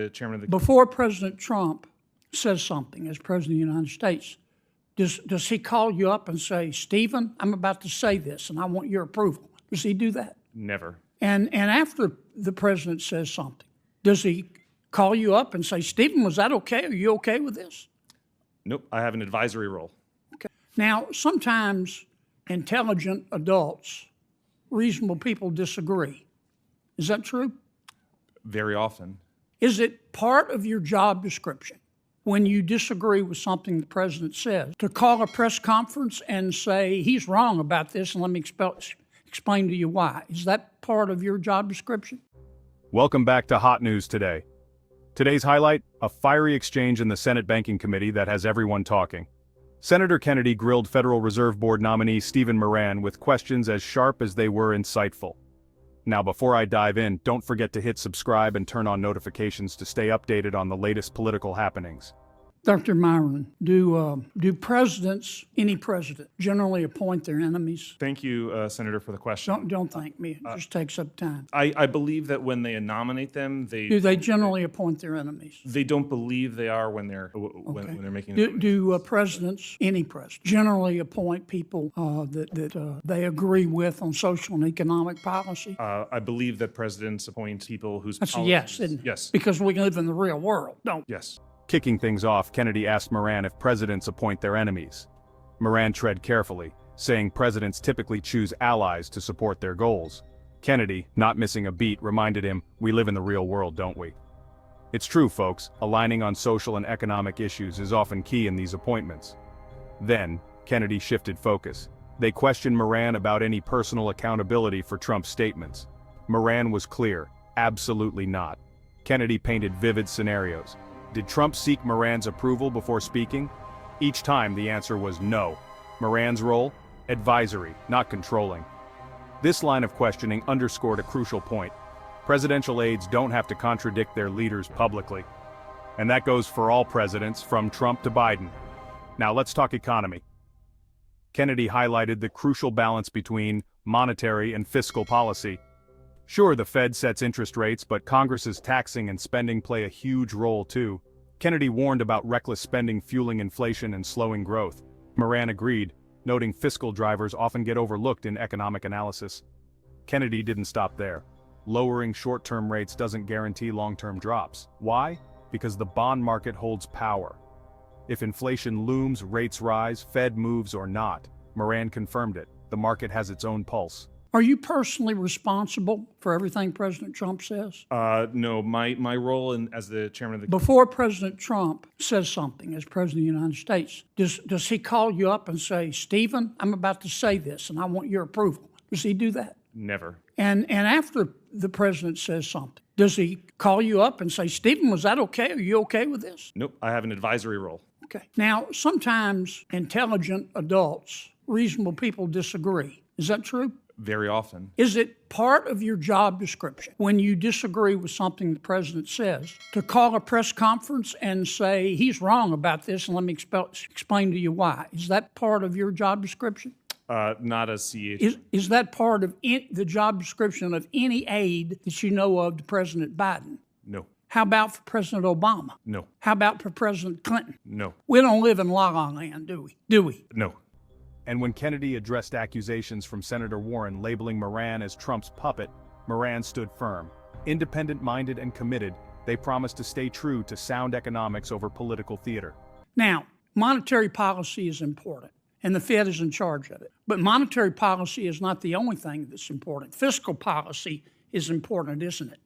The chairman of the Before President Trump says something as President of the United States, does he call you up and say, Stephen, I'm about to say this and I want your approval? Does he do that? Never. And after the president says something, does he call you up and say, Stephen, was that okay? Are you okay with this? Nope. I have an advisory role. Okay. Now, sometimes intelligent adults, reasonable people disagree. Is that true? Very often. Is it part of your job description when you disagree with something the president says to call a press conference and say, he's wrong about this and let me explain to you why? Is that part of your job description? Welcome back to Hot News Today. Today's highlight, a fiery exchange in the Senate Banking Committee that has everyone talking. Senator Kennedy grilled Federal Reserve Board nominee Stephen Miran with questions as sharp as they were insightful. Now, before I dive in, don't forget to hit subscribe and turn on notifications to stay updated on the latest political happenings. Dr. Miran, do presidents, any president, generally appoint their enemies? Thank you, Senator, for the question. Don't thank me. It just takes up time. I believe that when they nominate them, Do they generally appoint their enemies? they don't believe they are when they're making. Do presidents, any president, generally appoint people that they agree with on social and economic policy? I believe that presidents appoint people whose That's a policies- yes, isn't it? Yes. Because we live in the real world, don't we? Yes. Kicking things off, Kennedy asked Miran if presidents appoint their enemies. Miran tread carefully, saying presidents typically choose allies to support their goals. Kennedy, not missing a beat, reminded him, we live in the real world, don't we? It's true, folks, aligning on social and economic issues is often key in these appointments. Then, Kennedy shifted focus. They questioned Miran about any personal accountability for Trump's statements. Miran was clear, absolutely not. Kennedy painted vivid scenarios. Did Trump seek Miran's approval before speaking? Each time the answer was no. Miran's role? Advisory, not controlling. This line of questioning underscored a crucial point. Presidential aides don't have to contradict their leaders publicly. And that goes for all presidents, from Trump to Biden. Now let's talk economy. Kennedy highlighted the crucial balance between monetary and fiscal policy. Sure, the Fed sets interest rates, but Congress's taxing and spending play a huge role too. Kennedy warned about reckless spending fueling inflation and slowing growth. Miran agreed, noting fiscal drivers often get overlooked in economic analysis. Kennedy didn't stop there. Lowering short-term rates doesn't guarantee long-term drops. Why? Because the bond market holds power. If inflation looms, rates rise, Fed moves or not. Miran confirmed it. The market has its own pulse. Are you personally responsible for everything President Trump says? No, my role as the chairman of the Before President Trump says something as President of the United States, does he call you up and say, Stephen, I'm about to say this and I want your approval? Does he do that? Never. And after the president says something, does he call you up and say, Stephen, was that okay? Are you okay with this? Nope. I have an advisory role. Okay. Now, sometimes intelligent adults, reasonable people disagree. Is that true? Very often. Is it part of your job description when you disagree with something the president says to call a press conference and say, he's wrong about this and let me explain to you why? Is that part of your job description? Not as CH. Is that part of the job description of any aide that you know of to President Biden? No. How about for President Obama? No. How about for President Clinton? No. We don't live in La La Land, do we? Do we? No. And when Kennedy addressed accusations from Senator Warren labeling Miran as Trump's puppet, Miran stood firm. Independent-minded and committed, they promised to stay true to sound economics over political theater. Now, monetary policy is important, and the Fed is in charge of it. But monetary policy is not the only thing that's important. Fiscal policy is important, isn't it?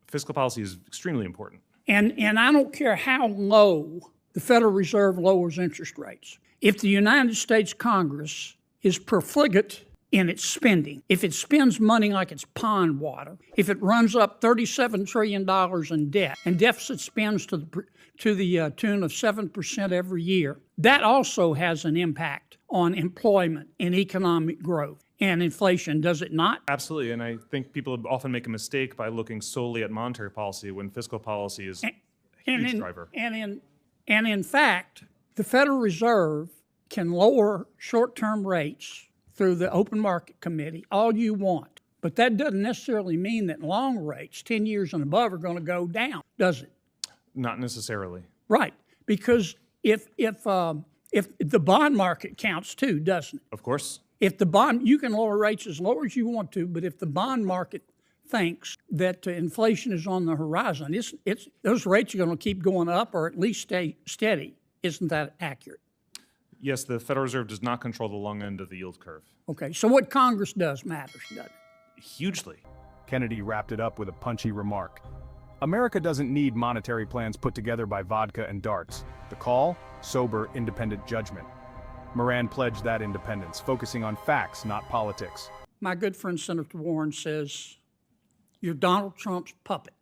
Fiscal policy is extremely important. And I don't care how low the Federal Reserve lowers interest rates. If the United States Congress is profligate in its spending, if it spends money like it's pond water, if it runs up $37 trillion in debt, and deficit spends to the tune of 7% every year, that also has an impact on employment and economic growth and inflation, does it not? Absolutely, and I think people often make a mistake by looking solely at monetary policy when fiscal policy is a huge driver. And in fact, the Federal Reserve can lower short-term rates through the Open Market Committee all you want. But that doesn't necessarily mean that long rates, 10 years and above, are going to go down, does it? Not necessarily. Right, because if the bond market counts too, doesn't it? Of course. If the bond, you can lower rates as low as you want to, but if the bond market thinks that inflation is on the horizon, those rates are going to keep going up or at least stay steady. Isn't that accurate? Yes, the Federal Reserve does not control the long end of the yield curve. Okay, so what Congress does matters, doesn't it? Hugely. Kennedy wrapped it up with a punchy remark. America doesn't need monetary plans put together by vodka and darts. The call? Sober, independent judgment. Miran pledged that independence, focusing on facts, not politics. My good friend Senator Warren says, you're Donald Trump's puppet.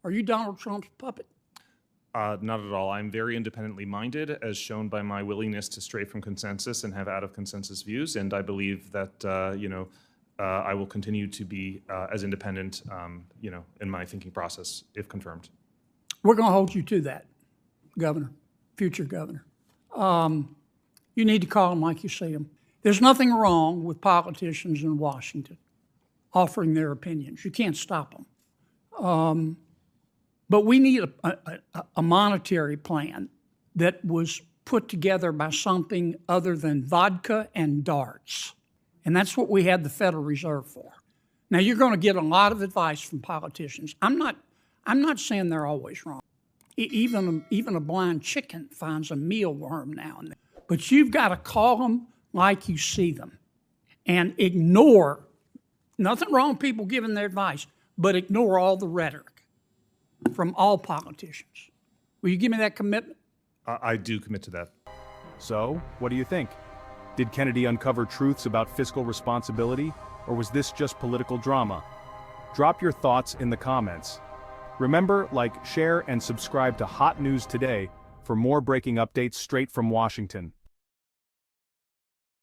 Are you Donald Trump's puppet? Not at all. I'm very independently minded, as shown by my willingness to stray from consensus and have out-of-consensus views, and I believe that, I will continue to be as independent, in my thinking process, if confirmed. We're going to hold you to that, Governor, future Governor. You need to call them like you see them. There's nothing wrong with politicians in Washington offering their opinions. You can't stop them. But we need a monetary plan that was put together by something other than vodka and darts. And that's what we had the Federal Reserve for. Now, you're going to get a lot of advice from politicians. I'm not saying they're always wrong. Even a blind chicken finds a mealworm now and then. But you've got to call them like you see them and ignore, nothing wrong with people giving their advice, but ignore all the rhetoric from all politicians. Will you give me that commitment? I do commit to that. So, what do you think? Did Kennedy uncover truths about fiscal responsibility, or was this just political drama? Drop your thoughts in the comments. Remember, like, share, and subscribe to Hot News Today for more breaking updates straight from Washington.